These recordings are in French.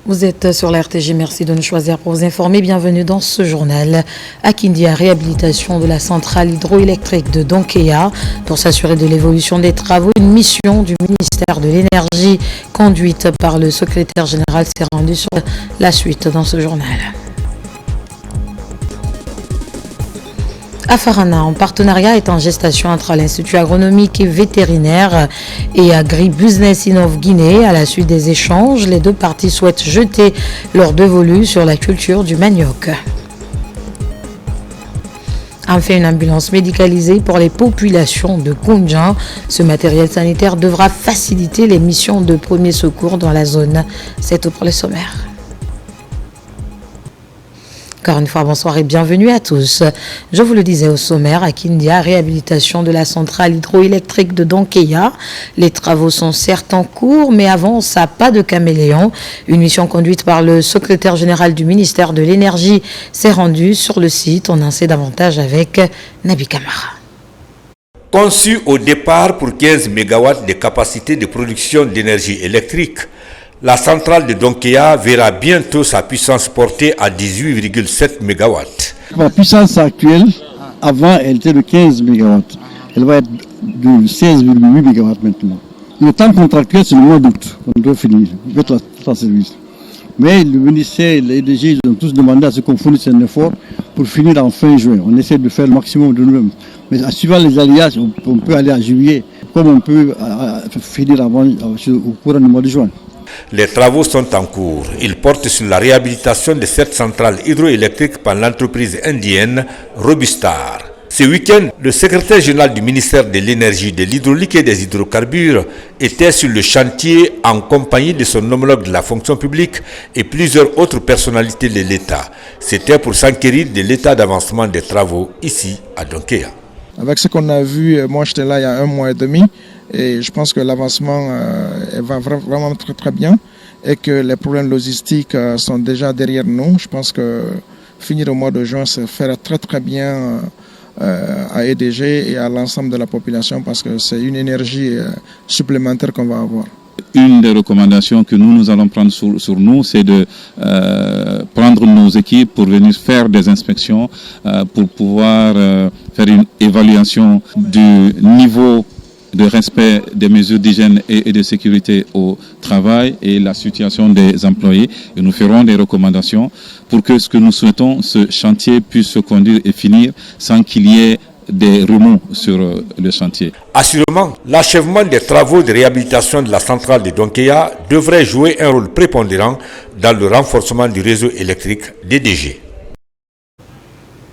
Vous êtes sur la RTG, merci de nous choisir pour vous informer. Bienvenue dans ce journal. À Kindia, réhabilitation de la centrale hydroélectrique de Donkéya. Pour s'assurer de l'évolution des travaux, une mission du ministère de l'Énergie conduite par le secrétaire général s'est rendue sur la suite dans ce journal. Afarana, en partenariat, est en gestation entre l'Institut agronomique et vétérinaire et Agri-Business Innov Guinée. À la suite des échanges, les deux parties souhaitent jeter leurs dévolus sur la culture du manioc. Enfin, une ambulance médicalisée pour les populations de Koundjan. Ce matériel sanitaire devra faciliter les missions de premier secours dans la zone. C'est tout pour le sommaire. Encore une fois, bonsoir et bienvenue à tous. Je vous le disais au sommaire, à Kindia, réhabilitation de la centrale hydroélectrique de Donkéya. Les travaux sont certes en cours, mais avancent à pas de caméléon. Une mission conduite par le secrétaire général du ministère de l'Énergie s'est rendue sur le site. On en sait davantage avec Nabi Kamara. Conçu au départ pour 15 MW de capacité de production d'énergie électrique, la centrale de Donkéya verra bientôt sa puissance portée à 18,7 MW. La puissance actuelle, avant, elle était de 15 MW. Elle va être de 16,8 MW maintenant. Le temps contractuel, c'est le mois d'août. On doit finir, mettre en service. Mais le ministère et l'EDG, ils ont tous demandé à ce qu'on fournisse un effort pour finir en fin juin. On essaie de faire le maximum de nous-mêmes. Mais en suivant les alliages, on peut aller à juillet, comme on peut finir avant, au courant du mois de juin. Les travaux sont en cours. Ils portent sur la réhabilitation de cette centrale hydroélectrique par l'entreprise indienne Robustar. Ce week-end, le secrétaire général du ministère de l'Énergie, de l'Hydraulique et des Hydrocarbures était sur le chantier en compagnie de son homologue de la fonction publique et plusieurs autres personnalités de l'État. C'était pour s'enquérir de l'état d'avancement des travaux ici à Donkéya. Avec ce qu'on a vu, moi j'étais là il y a 1 mois et demi. Et je pense que l'avancement va vraiment très bien et que les problèmes logistiques sont déjà derrière nous. Je pense que finir au mois de juin, ça fera très bien à EDG et à l'ensemble de la population parce que c'est une énergie supplémentaire qu'on va avoir. Une des recommandations que nous allons prendre sur nous, c'est de prendre nos équipes pour venir faire des inspections, pour pouvoir faire une évaluation du niveau de respect des mesures d'hygiène et de sécurité au travail et la situation des employés. Et nous ferons des recommandations pour que ce que nous souhaitons, ce chantier puisse se conduire et finir sans qu'il y ait des remous sur le chantier. Assurément, l'achèvement des travaux de réhabilitation de la centrale de Donkéya devrait jouer un rôle prépondérant dans le renforcement du réseau électrique d'EDG.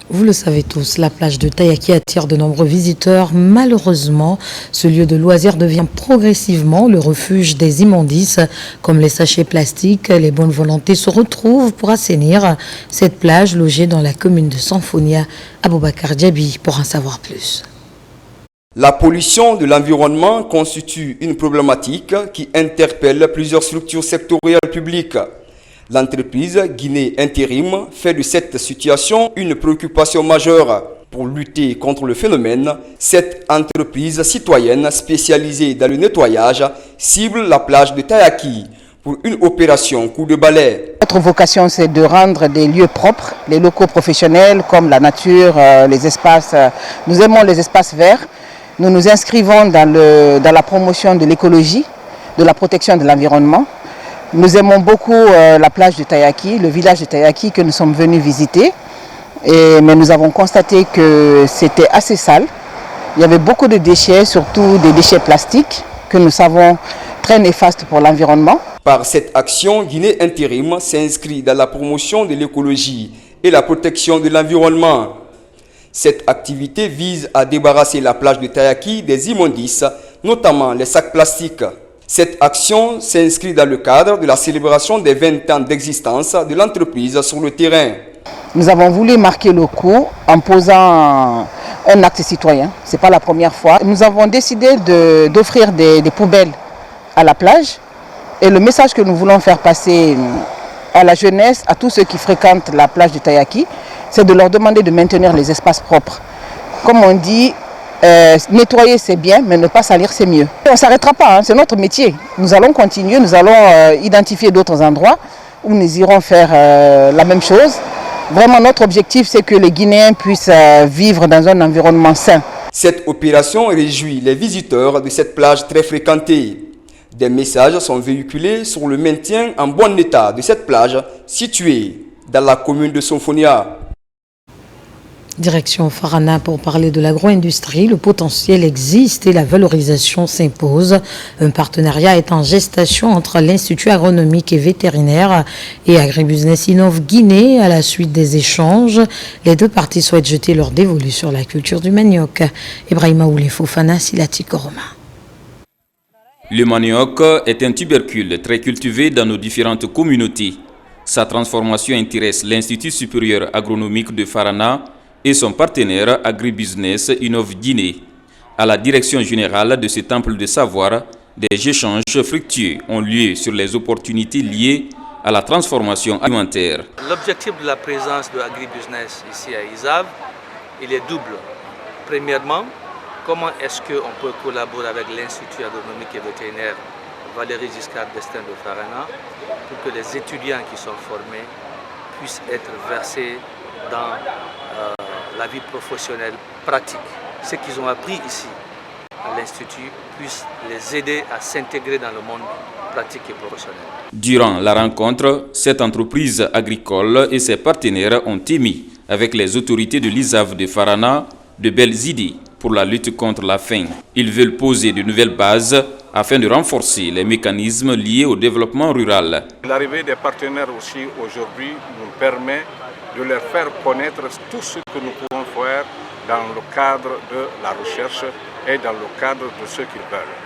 Vous le savez tous, la plage de Tayaki attire de nombreux visiteurs. Malheureusement, ce lieu de loisirs devient progressivement le refuge des immondices. Comme les sachets plastiques, les bonnes volontés se retrouvent pour assainir cette plage logée dans la commune de Sanfonia. Aboubakar Diaby pour en savoir plus. La pollution de l'environnement constitue une problématique qui interpelle plusieurs structures sectorielles publiques. L'entreprise Guinée Intérim fait de cette situation une préoccupation majeure. Pour lutter contre le phénomène, cette entreprise citoyenne spécialisée dans le nettoyage cible la plage de Tayaki pour une opération coup de balai. Notre vocation, c'est de rendre des lieux propres, les locaux professionnels comme la nature, les espaces. Nous aimons les espaces verts. Nous nous inscrivons dans la promotion de l'écologie, de la protection de l'environnement. Nous aimons beaucoup la plage de Tayaki, le village de Tayaki que nous sommes venus visiter. Mais nous avons constaté que c'était assez sale. Il y avait beaucoup de déchets, surtout des déchets plastiques que nous savons très néfastes pour l'environnement. Par cette action, Guinée Intérim s'inscrit dans la promotion de l'écologie et la protection de l'environnement. Cette activité vise à débarrasser la plage de Tayaki des immondices, notamment les sacs plastiques. Cette action s'inscrit dans le cadre de la célébration des 20 ans d'existence de l'entreprise sur le terrain. Nous avons voulu marquer le coup en posant un acte citoyen. Ce n'est pas la première fois. Nous avons décidé d'offrir des poubelles à la plage. Et le message que nous voulons faire passer à la jeunesse, à tous ceux qui fréquentent la plage de Tayaki, c'est de leur demander de maintenir les espaces propres. Comme on dit, nettoyer c'est bien, mais ne pas salir c'est mieux. On ne s'arrêtera pas, hein, c'est notre métier. Nous allons continuer, nous allons identifier d'autres endroits où nous irons faire la même chose. Vraiment, notre objectif, c'est que les Guinéens puissent vivre dans un environnement sain. Cette opération réjouit les visiteurs de cette plage très fréquentée. Des messages sont véhiculés sur le maintien en bon état de cette plage située dans la commune de Sonfonia. Direction Farana pour parler de l'agro-industrie. Le potentiel existe et la valorisation s'impose. Un partenariat est en gestation entre l'Institut agronomique et vétérinaire et Agribusiness Innov Guinée. À la suite des échanges, les deux parties souhaitent jeter leur dévolu sur la culture du manioc. Ibrahima Oulé Fofana, Silati Koroma. Le manioc est un tubercule très cultivé dans nos différentes communautés. Sa transformation intéresse l'Institut supérieur agronomique de Farana et son partenaire Agribusiness Innov Guinée. À la direction générale de ce temple de savoir, des échanges fructueux ont lieu sur les opportunités liées à la transformation alimentaire. L'objectif de la présence de Agribusiness ici à ISAV, il est double. Premièrement, comment est-ce qu'on peut collaborer avec l'Institut agronomique et vétérinaire Valéry Giscard d'Estaing de Farana pour que les étudiants qui sont formés puissent être versés dans la vie professionnelle pratique. Ce qu'ils ont appris ici à l'Institut puisse les aider à s'intégrer dans le monde pratique et professionnel. Durant la rencontre, cette entreprise agricole et ses partenaires ont émis avec les autorités de l'ISAV de Farana de belles idées pour la lutte contre la faim. Ils veulent poser de nouvelles bases afin de renforcer les mécanismes liés au développement rural. L'arrivée des partenaires aussi aujourd'hui nous permet de leur faire connaître tout ce que nous pouvons faire dans le cadre de la recherche et dans le cadre de ce qu'ils veulent.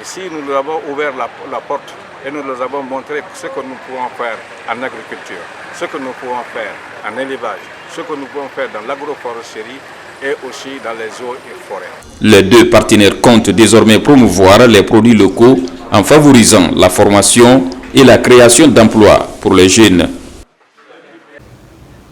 Ici, nous leur avons ouvert la porte et nous leur avons montré ce que nous pouvons faire en agriculture, ce que nous pouvons faire en élevage, ce que nous pouvons faire dans l'agroforesterie et aussi dans les eaux et forêts. Les deux partenaires comptent désormais promouvoir les produits locaux en favorisant la formation et la création d'emplois pour les jeunes.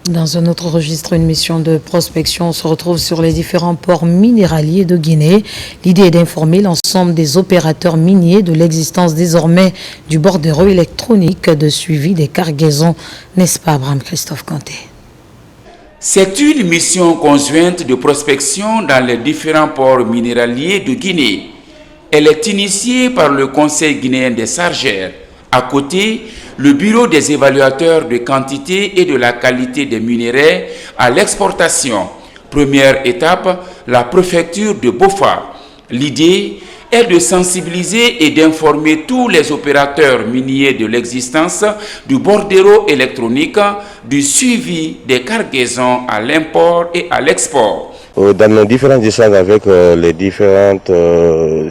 Dans un autre registre, une mission de prospection se retrouve sur les différents ports minéraliers de Guinée. L'idée est d'informer l'ensemble des opérateurs miniers de l'existence désormais du bordereau électronique de suivi des cargaisons. N'est-ce pas, Abraham Christophe Kanté? C'est une mission conjointe de prospection dans les différents ports minéraliers de Guinée. Elle est initiée par le Conseil guinéen des chargeurs. À côté, le Bureau des évaluateurs de quantité et de la qualité des minerais à l'exportation. Première étape, la préfecture de Bofa. L'idée est de sensibiliser et d'informer tous les opérateurs miniers de l'existence du bordereau électronique, du suivi des cargaisons à l'import et à l'export. Dans nos différents échanges avec les différentes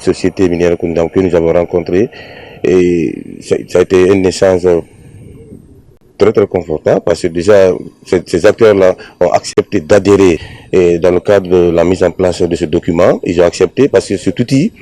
sociétés minières que nous avons rencontrées, et ça a été un échange très confortable parce que déjà ces acteurs-là ont accepté d'adhérer dans le cadre de la mise en place de ce document. Ils ont accepté parce que cet outil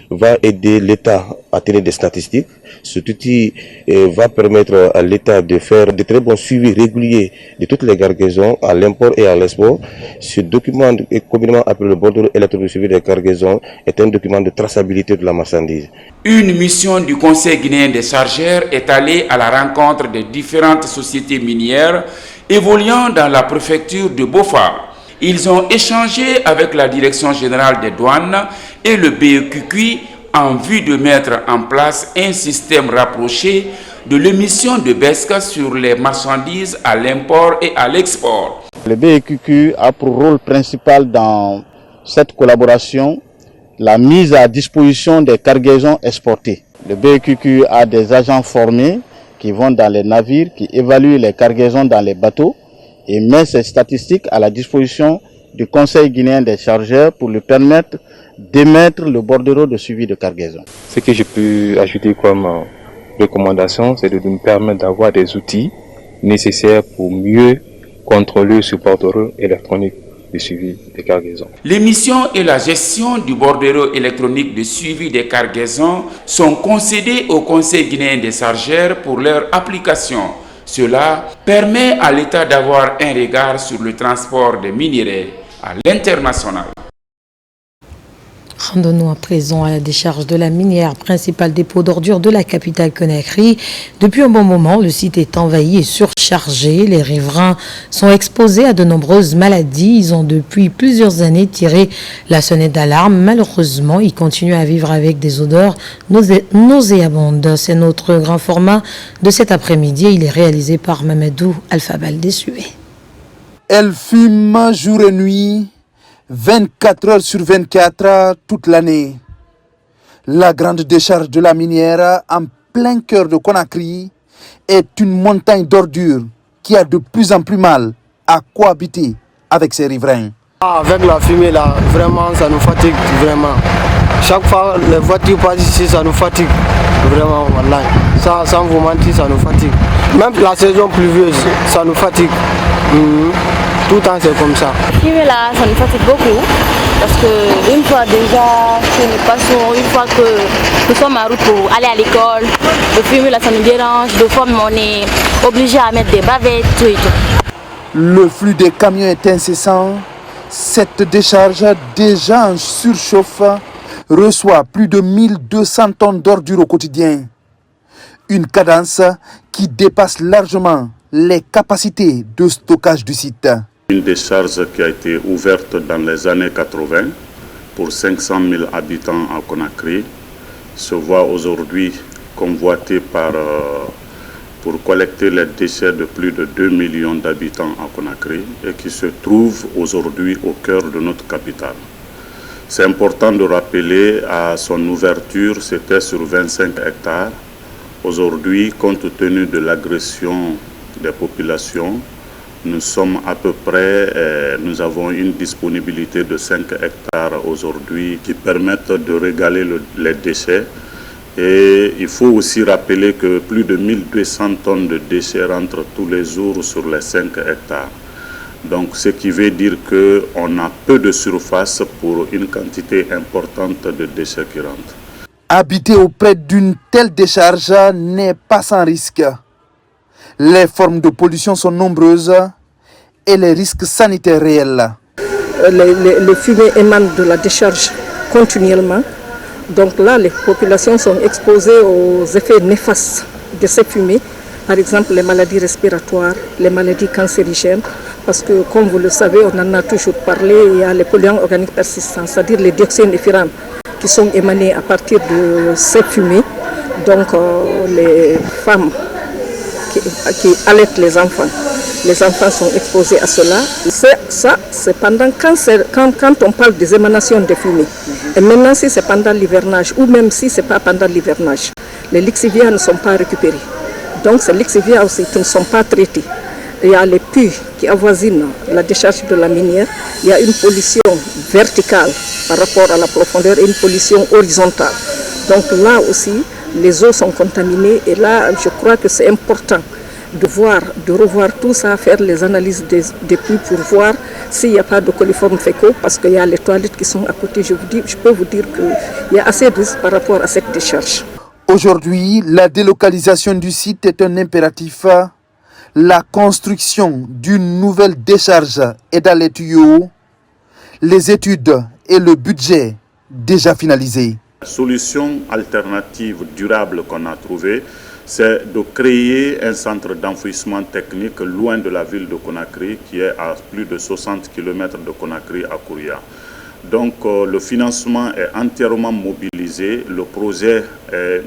va aider l'État à tenir des statistiques. Cet outil va permettre à l'État de faire de très bons suivis réguliers de toutes les cargaisons à l'import et à l'export. Ce document, communément appelé le bordereau électronique de suivi des cargaisons, est un document de traçabilité de la marchandise. Une mission du Conseil guinéen des chargeurs est allée à la rencontre des différentes sociétés minières évoluant dans la préfecture de Bofa. Ils ont échangé avec la Direction générale des douanes et le BEQQ en vue de mettre en place un système rapproché de l'émission de BESC sur les marchandises à l'import et à l'export. Le BEQQ a pour rôle principal dans cette collaboration la mise à disposition des cargaisons exportées. Le BEQQ a des agents formés qui vont dans les navires, qui évaluent les cargaisons dans les bateaux et met ces statistiques à la disposition du Conseil guinéen des chargeurs pour lui permettre d'émettre le bordereau de suivi de cargaison. Ce que je peux ajouter comme recommandation, c'est de nous permettre d'avoir des outils nécessaires pour mieux contrôler ce bordereau électronique de suivi des cargaisons. L'émission et la gestion du bordereau électronique de suivi des cargaisons sont concédées au Conseil guinéen des chargeurs pour leur application. Cela permet à l'État d'avoir un regard sur le transport des minerais à l'international. Rendons-nous à présent à la décharge de la minière, principal dépôt d'ordures de la capitale Conakry. Depuis un bon moment, le site est envahi et surchargé. Les riverains sont exposés à de nombreuses maladies. Ils ont depuis plusieurs années tiré la sonnette d'alarme. Malheureusement, ils continuent à vivre avec des odeurs nauséabondes. C'est notre grand format de cet après-midi. Il est réalisé par Mamadou Alphabal Dessué. Elle fume jour et nuit, 24 heures sur 24 toute l'année. La grande décharge de la minière en plein cœur de Conakry est une montagne d'ordures qui a de plus en plus mal à cohabiter avec ses riverains. Avec la fumée là, vraiment ça nous fatigue vraiment. Chaque fois les voitures passent ici, ça nous fatigue. Vraiment, voilà. Ça, sans vous mentir, ça nous fatigue. Même la saison pluvieuse, ça nous fatigue. Tout le temps c'est comme ça. La fumée là, ça nous fatigue beaucoup. Parce que une fois déjà que nous passons, une fois que nous sommes en route pour aller à l'école, le fumée là ça nous dérange. De fois on est obligé à mettre des bavettes, tout et tout. Le flux des camions est incessant. Cette décharge, déjà en surchauffe, reçoit plus de 1200 tonnes d'ordures au quotidien. Une cadence qui dépasse largement les capacités de stockage du site. Une décharge qui a été ouverte dans les années 80 pour 500 000 habitants à Conakry se voit aujourd'hui convoitée pour collecter les déchets de plus de 2 millions d'habitants à Conakry et qui se trouve aujourd'hui au cœur de notre capitale. C'est important de rappeler à son ouverture, c'était sur 25 hectares. Aujourd'hui, compte tenu de l'agression des populations, nous sommes à peu près, nous avons une disponibilité de 5 hectares aujourd'hui qui permettent de régaler les déchets. Et il faut aussi rappeler que plus de 1200 tonnes de déchets rentrent tous les jours sur les 5 hectares. Donc ce qui veut dire qu'on a peu de surface pour une quantité importante de déchets qui rentrent. Habiter auprès d'une telle décharge n'est pas sans risque. Les formes de pollution sont nombreuses et les risques sanitaires réels. Les fumées émanent de la décharge continuellement. Donc là, les populations sont exposées aux effets néfastes de ces fumées. Par exemple, les maladies respiratoires, les maladies cancérigènes. Parce que, comme vous le savez, on en a toujours parlé, il y a les polluants organiques persistants, c'est-à-dire les dioxines et furans qui sont émanés à partir de ces fumées. Donc, les femmes qui allaitent les enfants sont exposés à cela. C'est pendant quand on parle des émanations de fumée. Et maintenant, si c'est pendant l'hivernage, ou même si ce n'est pas pendant l'hivernage, les lixiviats ne sont pas récupérés. Donc, ces lixiviats aussi qui ne sont pas traités. Il y a les puits qui avoisinent la décharge de la minière. Il y a une pollution verticale par rapport à la profondeur et une pollution horizontale. Donc là aussi, les eaux sont contaminées et là, je crois que c'est important de revoir tout ça, faire les analyses des puits pour voir s'il n'y a pas de coliformes fécaux parce qu'il y a les toilettes qui sont à côté. Je peux vous dire qu'il y a assez de risques par rapport à cette décharge. Aujourd'hui, la délocalisation du site est un impératif. La construction d'une nouvelle décharge est dans les tuyaux. Les études et le budget déjà finalisés. La solution alternative durable qu'on a trouvée, c'est de créer un centre d'enfouissement technique loin de la ville de Conakry, qui est à plus de 60 km de Conakry à Kouria. Donc le financement est entièrement mobilisé. Le projet,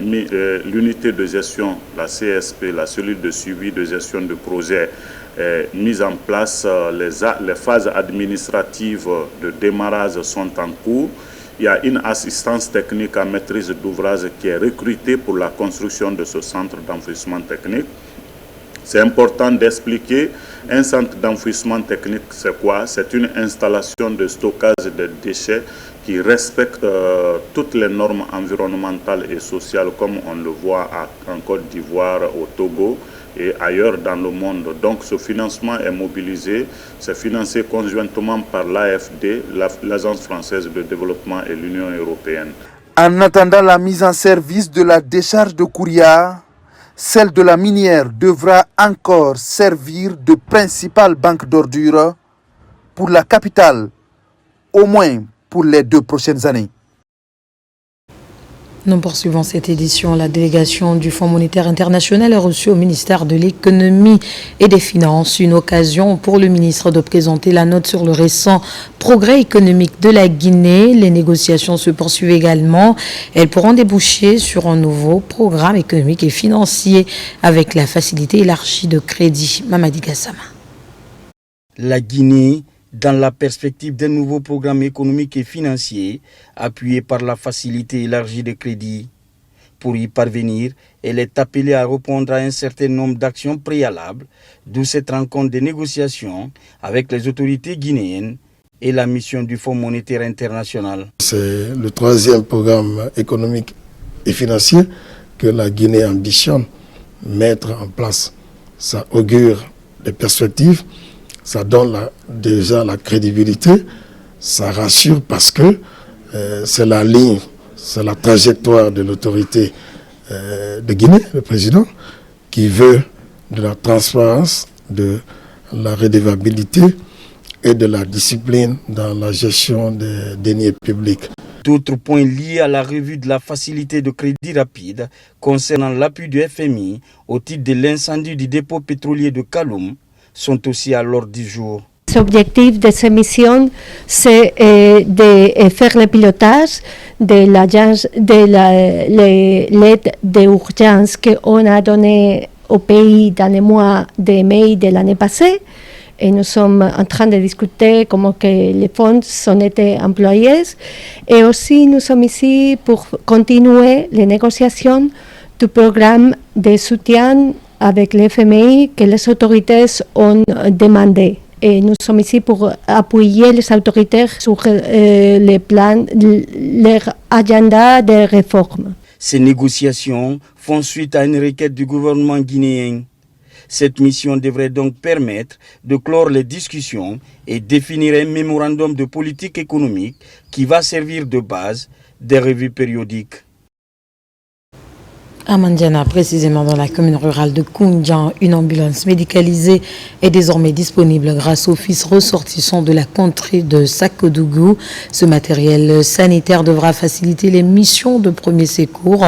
l'unité de gestion, la CSP, la cellule de suivi de gestion de projet, est mise en place. Les phases administratives de démarrage sont en cours. Il y a une assistance technique à maîtrise d'ouvrage qui est recrutée pour la construction de ce centre d'enfouissement technique. C'est important d'expliquer, un centre d'enfouissement technique, c'est quoi? C'est une installation de stockage de déchets qui respecte toutes les normes environnementales et sociales comme on le voit en Côte d'Ivoire, au Togo et ailleurs dans le monde. Donc ce financement est mobilisé, c'est financé conjointement par l'AFD, l'Agence française de développement et l'Union européenne. En attendant la mise en service de la décharge de Kouria, celle de la minière devra encore servir de principale banque d'ordures pour la capitale, au moins pour les 2 prochaines années. Nous poursuivons cette édition. La délégation du Fonds monétaire international a reçu au ministère de l'économie et des finances une occasion pour le ministre de présenter la note sur le récent progrès économique de la Guinée. Les négociations se poursuivent également. Elles pourront déboucher sur un nouveau programme économique et financier avec la facilité élargie de crédit. Mamadi Gassama. La Guinée, dans la perspective d'un nouveau programme économique et financier appuyé par la facilité élargie de crédit. Pour y parvenir, elle est appelée à répondre à un certain nombre d'actions préalables, d'où cette rencontre de négociations avec les autorités guinéennes et la mission du Fonds monétaire international. C'est le troisième programme économique et financier que la Guinée ambitionne mettre en place. Ça augure des perspectives. Ça donne déjà la crédibilité, ça rassure parce que c'est la ligne, c'est la trajectoire de l'autorité de Guinée, le président, qui veut de la transparence, de la redevabilité et de la discipline dans la gestion des deniers publics. D'autres points liés à la revue de la facilité de crédit rapide concernant l'appui du FMI au titre de l'incendie du dépôt pétrolier de Kaloum sont aussi à l'ordre du jour. L'objectif de ces missions, c'est de faire le pilotage de l'aide d'urgence qu'on a donnée au pays dans les mois de mai de l'année passée. Et nous sommes en train de discuter comment que les fonds ont été employés. Et aussi, nous sommes ici pour continuer les négociations du programme de soutien avec l'FMI que les autorités ont demandé. Et nous sommes ici pour appuyer les autorités sur les plans, leur agenda de réforme. Ces négociations font suite à une requête du gouvernement guinéen. Cette mission devrait donc permettre de clore les discussions et définir un mémorandum de politique économique qui va servir de base des revues périodiques. À Mandiana, précisément dans la commune rurale de Koundian, une ambulance médicalisée est désormais disponible grâce au fils ressortissant de la contrée de Sakodougou. Ce matériel sanitaire devra faciliter les missions de premier secours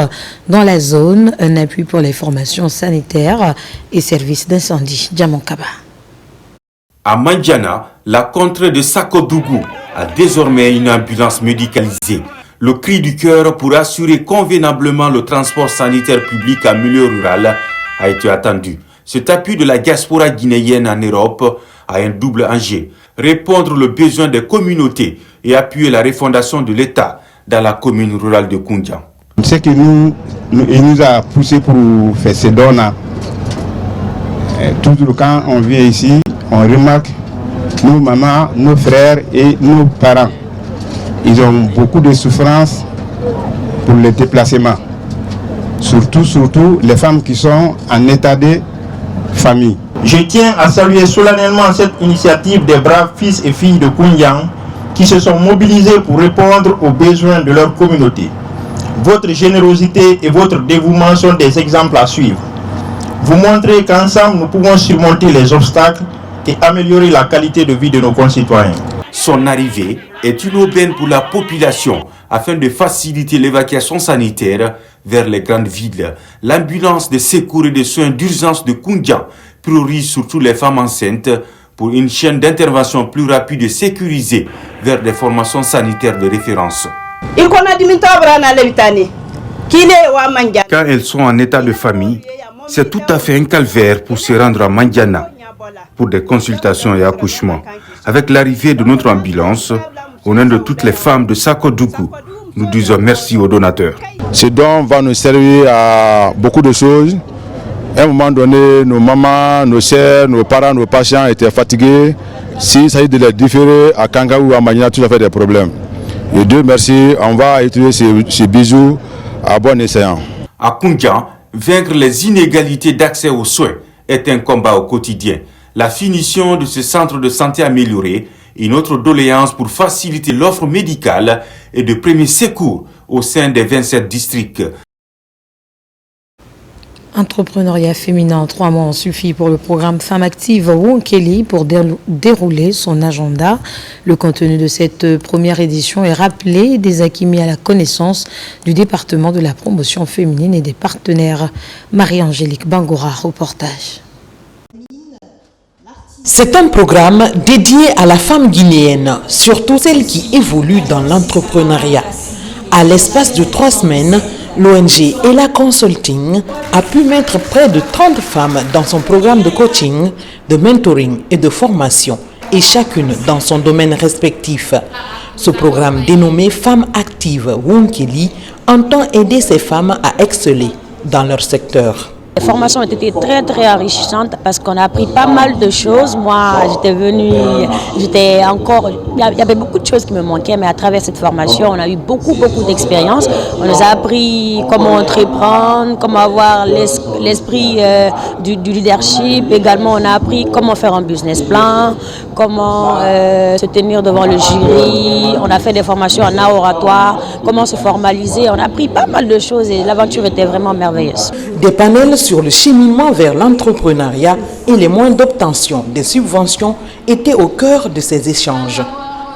dans la zone, un appui pour les formations sanitaires et services d'incendie. Diamankaba. À Mandiana, la contrée de Sakodougou a désormais une ambulance médicalisée. Le cri du cœur pour assurer convenablement le transport sanitaire public en milieu rural a été attendu. Cet appui de la diaspora guinéenne en Europe a un double enjeu. Répondre aux besoins des communautés et appuyer la refondation de l'État dans la commune rurale de Koundian. Ce qui nous a poussé pour faire ces dons-là, toujours quand on vient ici, on remarque nos mamans, nos frères et nos parents. Ils ont beaucoup de souffrance pour le déplacement. Surtout les femmes qui sont en état de famille. Je tiens à saluer solennellement cette initiative des braves fils et filles de Koundian qui se sont mobilisés pour répondre aux besoins de leur communauté. Votre générosité et votre dévouement sont des exemples à suivre. Vous montrez qu'ensemble nous pouvons surmonter les obstacles et améliorer la qualité de vie de nos concitoyens. Son arrivée est une aubaine pour la population afin de faciliter l'évacuation sanitaire vers les grandes villes. L'ambulance de secours et de soins d'urgence de Koundian priorise surtout les femmes enceintes pour une chaîne d'intervention plus rapide et sécurisée vers des formations sanitaires de référence. Quand elles sont en état de famille, c'est tout à fait un calvaire pour se rendre à Mandiana pour des consultations et accouchements. Avec l'arrivée de notre ambulance, au nom de toutes les femmes de Sakodougou, nous disons merci aux donateurs. Ce don va nous servir à beaucoup de choses. À un moment donné, nos mamans, nos sœurs, nos parents, nos patients étaient fatigués. S'il s'agit de les différer à Kanga ou à Mandiana, tout ça fait des problèmes. Et Dieu merci, on va utiliser ces bijoux à bon escient. À Koundian, vaincre les inégalités d'accès aux soins est un combat au quotidien. La finition de ce centre de santé amélioré, une autre doléance pour faciliter l'offre médicale et de premier secours au sein des 27 districts. Entrepreneuriat féminin en 3 mois ont suffi pour le programme Femmes Actives Wonkeli pour dérouler son agenda. Le contenu de cette première édition est rappelé des acquis mis à la connaissance du département de la promotion féminine et des partenaires. Marie-Angélique Bangora, reportage. C'est un programme dédié à la femme guinéenne, surtout celle qui évolue dans l'entrepreneuriat. À l'espace de 3 semaines, l'ONG Ella Consulting a pu mettre près de 30 femmes dans son programme de coaching, de mentoring et de formation, et chacune dans son domaine respectif. Ce programme dénommé Femmes Actives Wonkeli entend aider ces femmes à exceller dans leur secteur. Les formations ont été très enrichissantes parce qu'on a appris pas mal de choses. Moi, il y avait beaucoup de choses qui me manquaient, mais à travers cette formation, on a eu beaucoup d'expérience. On nous a appris comment entreprendre, comment avoir l'esprit du leadership. Également, on a appris comment faire un business plan, comment se tenir devant le jury. On a fait des formations en art oratoire, comment se formaliser. On a appris pas mal de choses et l'aventure était vraiment merveilleuse. Des panels sur le cheminement vers l'entrepreneuriat et les moyens d'obtention des subventions étaient au cœur de ces échanges.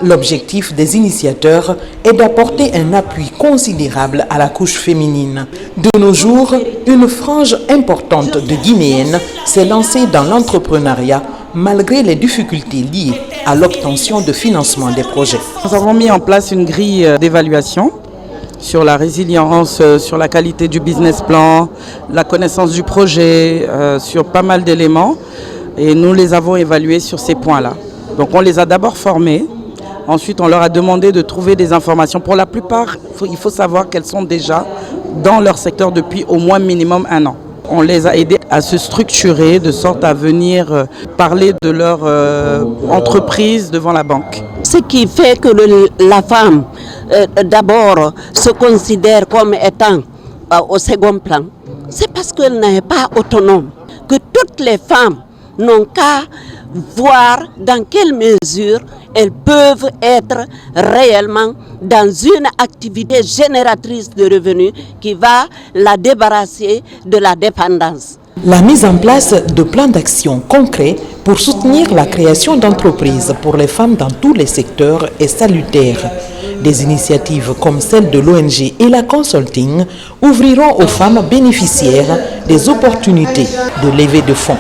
L'objectif des initiateurs est d'apporter un appui considérable à la couche féminine. De nos jours, une frange importante de Guinéennes s'est lancée dans l'entrepreneuriat malgré les difficultés liées à l'obtention de financement des projets. Nous avons mis en place une grille d'évaluation sur la résilience, sur la qualité du business plan, la connaissance du projet, sur pas mal d'éléments. Et nous les avons évalués sur ces points-là. Donc on les a d'abord formés. Ensuite, on leur a demandé de trouver des informations. Pour la plupart, il faut savoir qu'elles sont déjà dans leur secteur depuis au moins minimum 1 an. On les a aidés à se structurer de sorte à venir parler de leur entreprise devant la banque. Ce qui fait que la femme, d'abord, se considère comme étant au second plan, c'est parce qu'elle n'est pas autonome. Que toutes les femmes n'ont qu'à voir dans quelle mesure elles peuvent être réellement dans une activité génératrice de revenus qui va la débarrasser de la dépendance. La mise en place de plans d'action concrets pour soutenir la création d'entreprises pour les femmes dans tous les secteurs est salutaire. Des initiatives comme celle de l'ONG Ella Consulting ouvriront aux femmes bénéficiaires des opportunités de levée de fonds.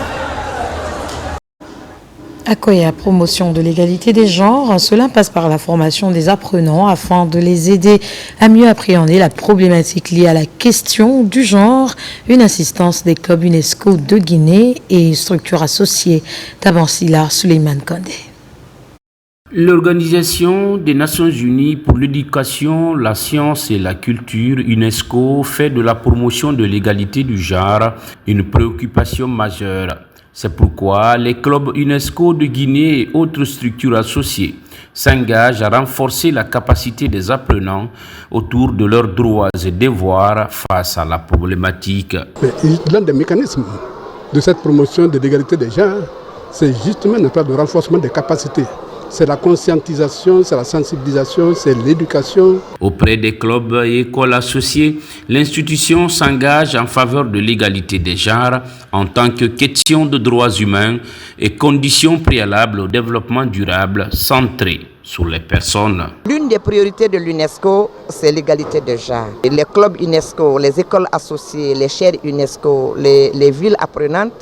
Akoya, promotion de l'égalité des genres, cela passe par la formation des apprenants afin de les aider à mieux appréhender la problématique liée à la question du genre. Une assistance des clubs UNESCO de Guinée et structures associées. Tabansila Suleiman Kandé. L'Organisation des Nations Unies pour l'éducation, la science et la culture, UNESCO, fait de la promotion de l'égalité du genre une préoccupation majeure. C'est pourquoi les clubs UNESCO de Guinée et autres structures associées s'engagent à renforcer la capacité des apprenants autour de leurs droits et devoirs face à la problématique. L'un des mécanismes de cette promotion de l'égalité des genres, c'est justement le renforcement des capacités. C'est la conscientisation, c'est la sensibilisation, c'est l'éducation. Auprès des clubs et écoles associées, l'institution s'engage en faveur de l'égalité des genres en tant que question de droits humains et condition préalable au développement durable centré sur les personnes. L'une des priorités de l'UNESCO, c'est l'égalité des genres. Et les clubs UNESCO, les écoles associées, les chaires UNESCO, les villes apprenantes,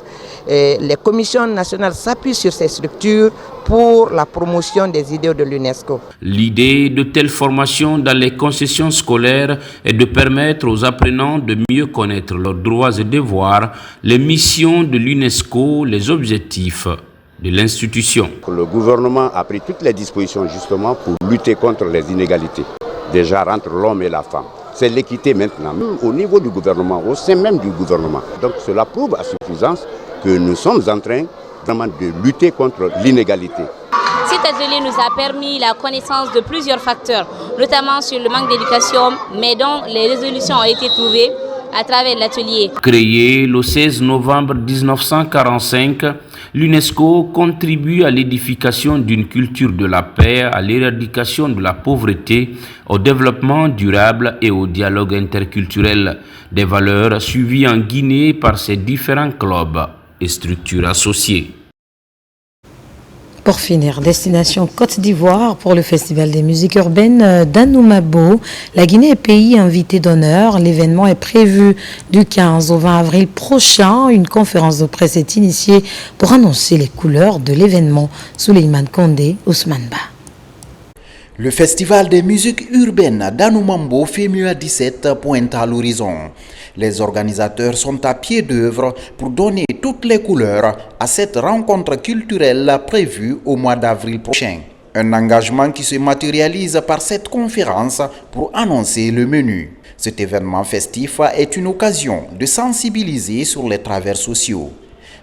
les commissions nationales s'appuient sur ces structures pour la promotion des idéaux de l'UNESCO. L'idée de telles formations dans les concessions scolaires est de permettre aux apprenants de mieux connaître leurs droits et devoirs, les missions de l'UNESCO, les objectifs de l'institution. Le gouvernement a pris toutes les dispositions justement pour lutter contre les inégalités, déjà entre l'homme et la femme. C'est l'équité maintenant, au niveau du gouvernement, au sein même du gouvernement. Donc cela prouve à suffisance que nous sommes en train vraiment de lutter contre l'inégalité. Cet atelier nous a permis la connaissance de plusieurs facteurs, notamment sur le manque d'éducation, mais dont les résolutions ont été trouvées à travers l'atelier. Créé le 16 novembre 1945, l'UNESCO contribue à l'édification d'une culture de la paix, à l'éradication de la pauvreté, au développement durable et au dialogue interculturel, des valeurs suivies en Guinée par ses différents clubs et structures associées. Pour finir, destination Côte d'Ivoire pour le Festival des musiques urbaines d'Anoumabo. La Guinée est pays invité d'honneur. L'événement est prévu du 15 au 20 avril prochain. Une conférence de presse est initiée pour annoncer les couleurs de l'événement. Souleymane Kondé, Ousmane Ba. Le Festival des musiques urbaines d'Anoumabo FEMUA 17 pointe à l'horizon. Les organisateurs sont à pied d'œuvre pour donner toutes les couleurs à cette rencontre culturelle prévue au mois d'avril prochain. Un engagement qui se matérialise par cette conférence pour annoncer le menu. Cet événement festif est une occasion de sensibiliser sur les travers sociaux.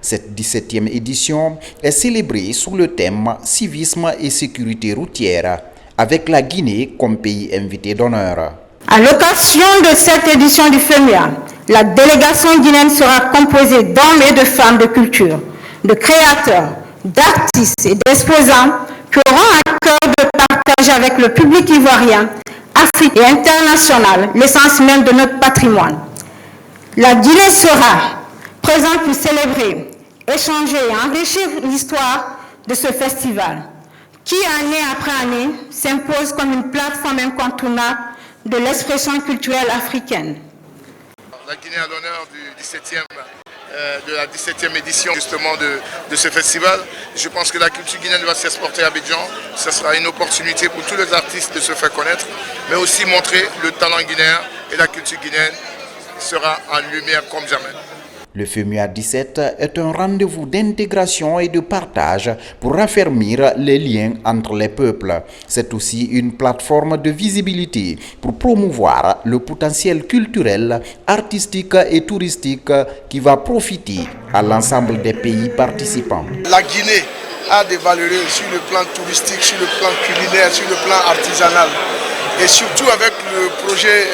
Cette 17e édition est célébrée sous le thème « Civisme et sécurité routière » avec la Guinée comme pays invité d'honneur. À l'occasion de cette édition du FEMUA, la délégation guinéenne sera composée d'hommes et de femmes de culture, de créateurs, d'artistes et d'exposants qui auront à cœur de partager avec le public ivoirien, africain et international l'essence même de notre patrimoine. La Guinée sera présente pour célébrer, échanger et enrichir l'histoire de ce festival qui, année après année, s'impose comme une plateforme incontournable de l'expression culturelle africaine. La Guinée a l'honneur de la 17e édition justement de ce festival. Je pense que la culture guinéenne va s'exporter à Abidjan. Ce sera une opportunité pour tous les artistes de se faire connaître, mais aussi montrer le talent guinéen, et la culture guinéenne sera en lumière comme jamais. Le FEMUA 17 est un rendez-vous d'intégration et de partage pour raffermir les liens entre les peuples. C'est aussi une plateforme de visibilité pour promouvoir le potentiel culturel, artistique et touristique qui va profiter à l'ensemble des pays participants. La Guinée a des valeurs sur le plan touristique, sur le plan culinaire, sur le plan artisanal. Et surtout avec le projet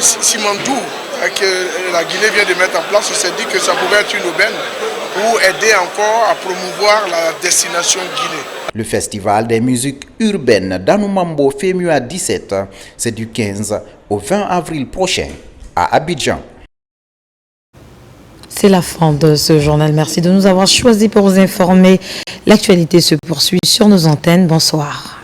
Simandou que la Guinée vient de mettre en place, on s'est dit que ça pouvait être une aubaine pour aider encore à promouvoir la destination Guinée. Le Festival des musiques urbaines d'Anoumabo FEMUA 17, c'est du 15 au 20 avril prochain à Abidjan. C'est la fin de ce journal. Merci de nous avoir choisis pour vous informer. L'actualité se poursuit sur nos antennes. Bonsoir.